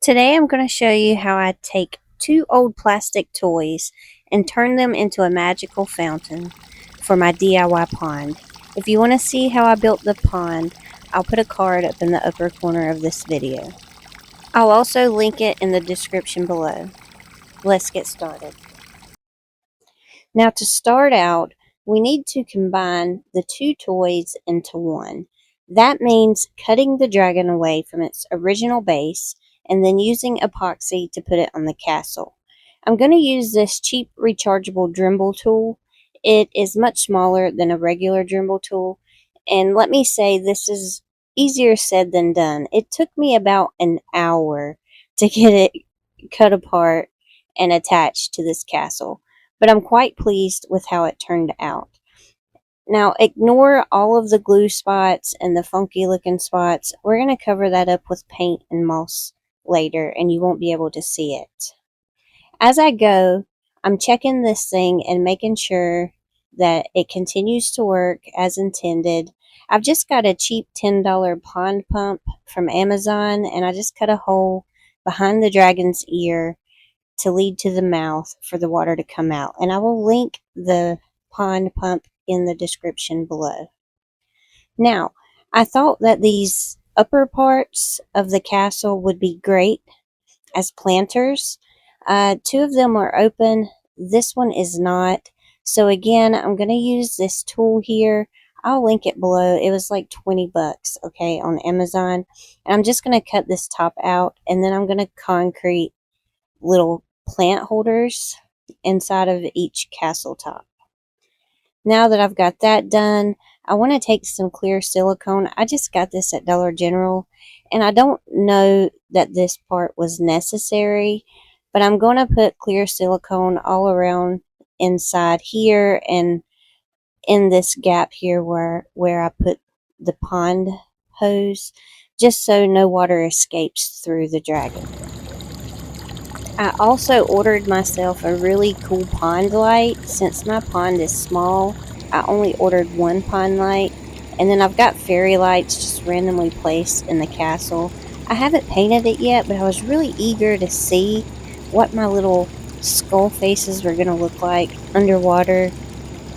Today I'm going to show you how I take two old plastic toys and turn them into a magical fountain for my DIY pond. If you want to see how I built the pond, I'll put a card up in the upper corner of this video. I'll also link it in the description below. Let's get started. Now to start out, we need to combine the two toys into one. That means cutting the dragon away from its original base and then using epoxy to put it on the castle. I'm going to use this cheap rechargeable Dremel tool. It is much smaller than a regular Dremel tool, and let me say this is easier said than done. It took me about an hour to get it cut apart and attached to this castle, but I'm quite pleased with how it turned out. Now, ignore all of the glue spots and the funky looking spots. We're going to cover that up with paint and moss later, and you won't be able to see it. As I go, I'm checking this thing and making sure that it continues to work as intended. I've just got a cheap $10 pond pump from Amazon, and I just cut a hole behind the dragon's ear to lead to the mouth for the water to come out. And I will link the pond pump in the description below. Now, I thought that these upper parts of the castle would be great as planters. Two of them are open. This one is not. So again, I'm going to use this tool here. I'll link it below. It was like 20 bucks, okay, on Amazon. And I'm just going to cut this top out, and then I'm going to concrete little plant holders inside of each castle top. Now that I've got that done, I want to take some clear silicone. I just got this at Dollar General, and I don't know that this part was necessary, but I'm going to put clear silicone all around inside here and in this gap here where I put the pond hose, just so no water escapes through the dragon. I also ordered myself a really cool pond light. Since my pond is small, I only ordered one pond light. And then I've got fairy lights just randomly placed in the castle. I haven't painted it yet, but I was really eager to see what my little skull faces were going to look like underwater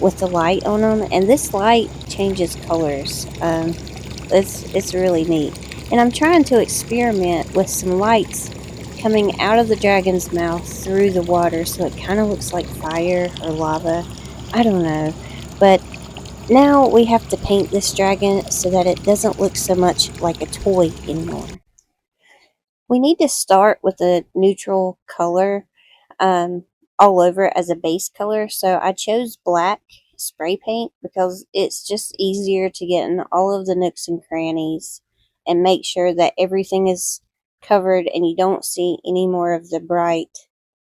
with the light on them. And this light changes colors. It's really neat. And I'm trying to experiment with some lights coming out of the dragon's mouth through the water, so it kind of looks like fire or lava. I don't know. But now we have to paint this dragon so that it doesn't look so much like a toy anymore. We need to start with a neutral color all over as a base color. So I chose black spray paint because it's just easier to get in all of the nooks and crannies and make sure that everything is covered and you don't see any more of the bright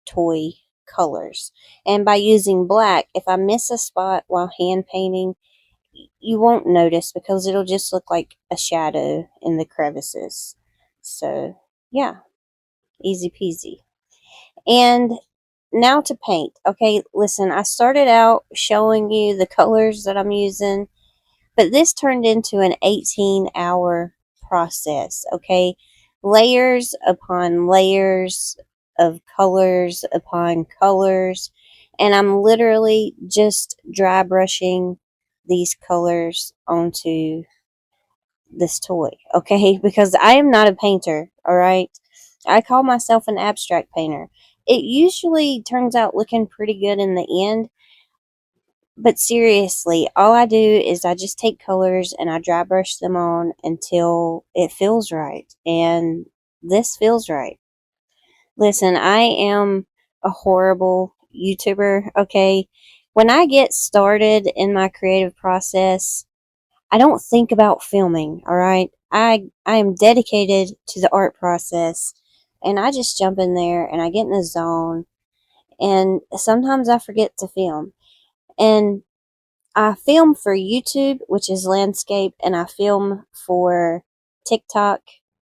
toy colors. And by using black, if I miss a spot while hand painting, you won't notice because it'll just look like a shadow in the crevices. So yeah, easy peasy. And now to paint. Okay, listen, I started out showing you the colors that I'm using, but this turned into an 18-hour process, okay? Layers upon layers of colors upon colors, and I'm literally just dry brushing these colors onto this toy, okay? Because I am not a painter, all right? I call myself an abstract painter. It usually turns out looking pretty good in the end, but seriously, all I do is I just take colors and I dry brush them on until it feels right. And this feels right. Listen, I am a horrible YouTuber, okay? When I get started in my creative process, I don't think about filming, all right? I am dedicated to the art process, and I just jump in there and I get in the zone, and sometimes I forget to film. And I film for YouTube, which is landscape, and I film for TikTok,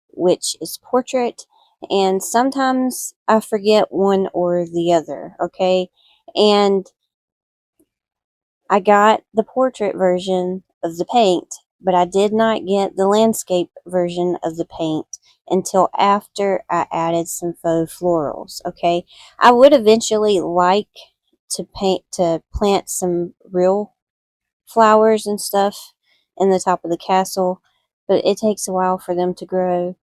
which is portrait, and sometimes I forget one or the other, okay? And I got the portrait version of the paint, but I did not get the landscape version of the paint until after I added some faux florals. Okay, I would eventually like to plant some real flowers and stuff in the top of the castle, but it takes a while for them to grow.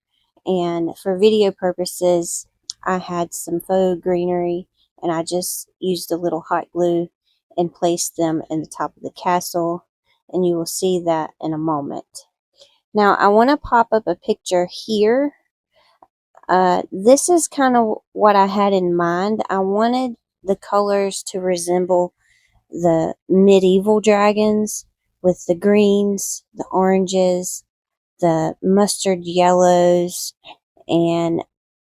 And for video purposes, I had some faux greenery, and I just used a little hot glue and placed them in the top of the castle, and you will see that in a moment. Now I want to pop up a picture here. This is kind of what I had in mind. I wanted the colors to resemble the medieval dragons with the greens, the oranges, the mustard yellows, and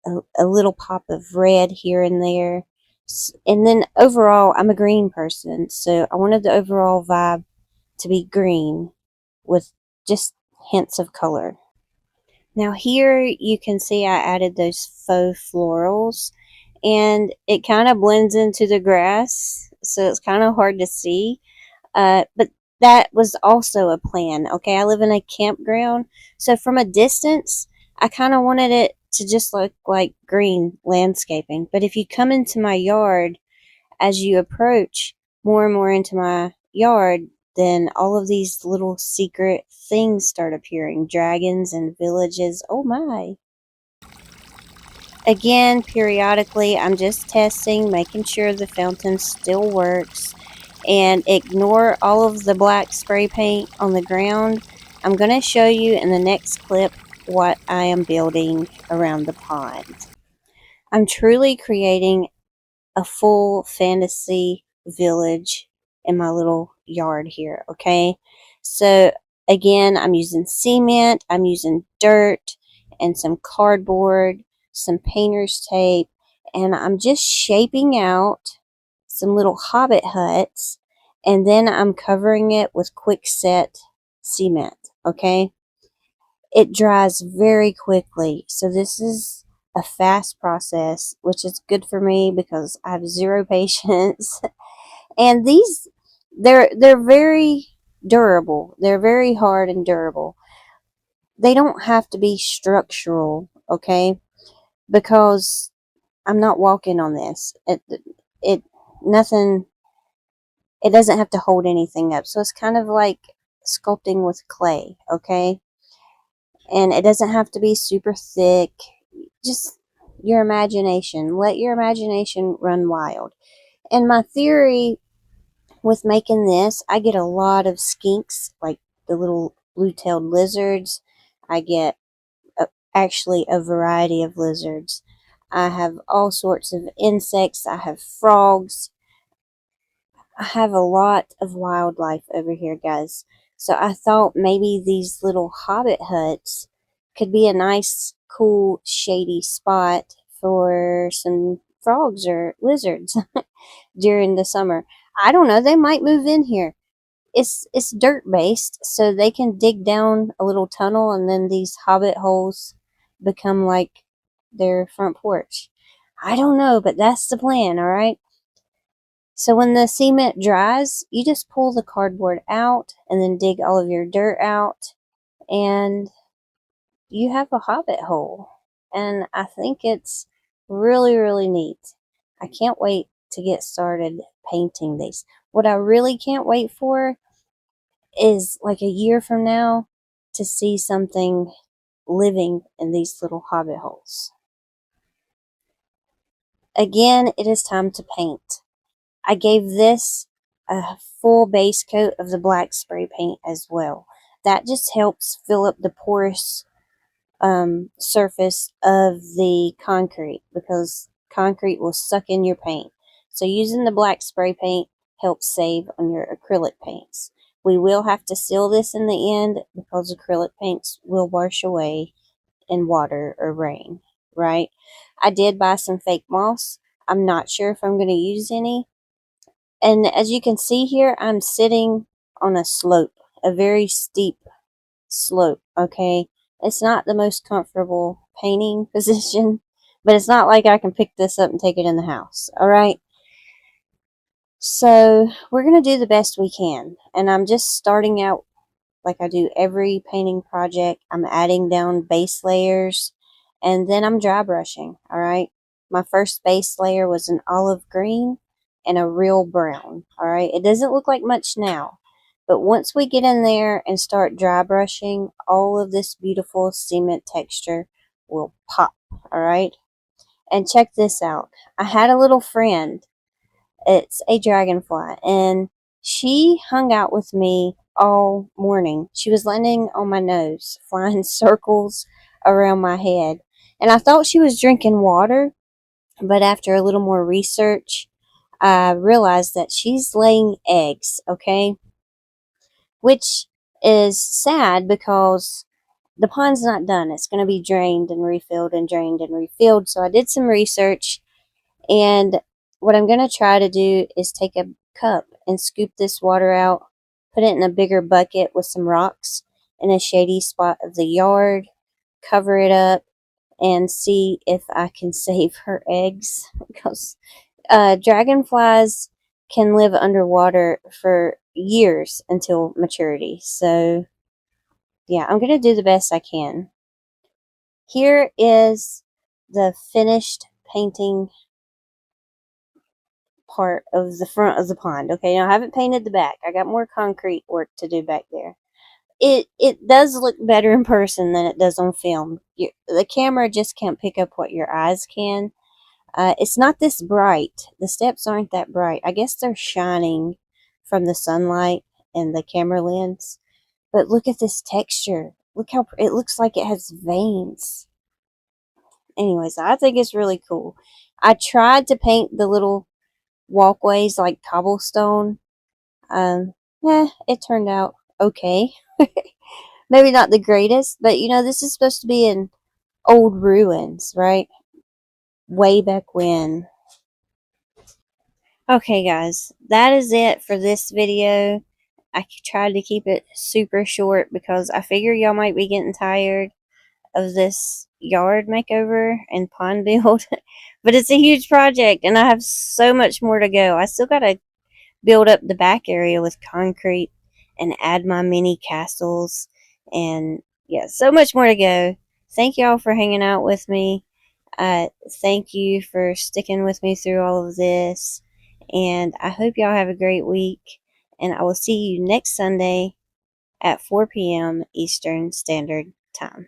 a little pop of red here and there. And then overall, I'm a green person, so I wanted the overall vibe to be green with just hints of color. Now here you can see I added those faux florals, and it kind of blends into the grass, so it's kind of hard to see. But that was also a plan. Okay, I live in a campground, so from a distance, I kind of wanted it to just look like green landscaping. But if you come into my yard, as you approach more and more into my yard, then all of these little secret things start appearing, dragons and villages. Oh my. Again, periodically, I'm just testing, making sure the fountain still works, and ignore all of the black spray paint on the ground. I'm going to show you in the next clip what I am building around the pond. I'm truly creating a full fantasy village in my little yard here, okay? So again, I'm using cement, I'm using dirt and some cardboard, some painter's tape, and I'm just shaping out some little hobbit huts, and then I'm covering it with quickset cement, okay? It dries very quickly, so this is a fast process, which is good for me because I have zero patience. And these, they're very durable. They're very hard and durable. They don't have to be structural, okay? Because I'm not walking on this. It nothing. It doesn't have to hold anything up. So it's kind of like sculpting with clay, okay? And it doesn't have to be super thick. Just your imagination. Let your imagination run wild. And my theory with making this, I get a lot of skinks, like the little blue-tailed lizards. I get actually a variety of lizards. I have all sorts of insects. I have frogs. I have a lot of wildlife over here, guys. So I thought maybe these little hobbit huts could be a nice, cool, shady spot for some frogs or lizards during the summer. I don't know, they might move in here. It's dirt based, so they can dig down a little tunnel, and then these hobbit holes become like their front porch. I don't know, but that's the plan, all right? So when the cement dries, you just pull the cardboard out and then dig all of your dirt out, and you have a hobbit hole. And I think it's really, really neat. I can't wait to get started painting these. What I really can't wait for is like a year from now to see something living in these little hobbit holes. Again, it is time to paint. I gave this a full base coat of the black spray paint as well. That just helps fill up the porous surface of the concrete, because concrete will suck in your paint. So using the black spray paint helps save on your acrylic paints. We will have to seal this in the end because acrylic paints will wash away in water or rain, right? I did buy some fake moss. I'm not sure if I'm going to use any. And as you can see here, I'm sitting on a slope, a very steep slope, okay? It's not the most comfortable painting position, but it's not like I can pick this up and take it in the house, all right? So we're going to do the best we can, and I'm just starting out like I do every painting project. I'm adding down base layers, And then I'm dry brushing, all right? My first base layer was an olive green and a real brown, all right? It doesn't look like much now, but once we get in there and start dry brushing, all of this beautiful cement texture will pop, all right? And check this out. I had a little friend. It's a dragonfly, and she hung out with me all morning. She was landing on my nose, flying circles around my head. And I thought she was drinking water, but after a little more research, I realized that she's laying eggs, okay? Which is sad because the pond's not done. It's going to be drained and refilled and drained and refilled. So I did some research, and what I'm going to try to do is take a cup and scoop this water out, put it in a bigger bucket with some rocks in a shady spot of the yard, cover it up, and see if I can save her eggs. Because dragonflies can live underwater for years until maturity. So, yeah, I'm going to do the best I can. Here is the finished painting part of the front of the pond. Okay, now I haven't painted the back. I got more concrete work to do back there. It does look better in person than it does on film. The camera just can't pick up what your eyes can. It's not this bright. The steps aren't that bright. I guess they're shining from the sunlight and the camera lens. But look at this texture. Look how it looks like it has veins. Anyways, I think it's really cool. I tried to paint the little walkways like cobblestone. It turned out okay. Maybe not the greatest, but this is supposed to be in old ruins, right? Way back when. Okay, guys, that is it for this video. I tried to keep it super short because I figure y'all might be getting tired of this yard makeover and pond build. But it's a huge project, and I have so much more to go. I still gotta build up the back area with concrete and add my mini castles, and yeah, so much more to go. Thank y'all for hanging out with me. Thank you for sticking with me through all of this, and I hope y'all have a great week, and I will see you next Sunday at 4 p.m. Eastern Standard Time.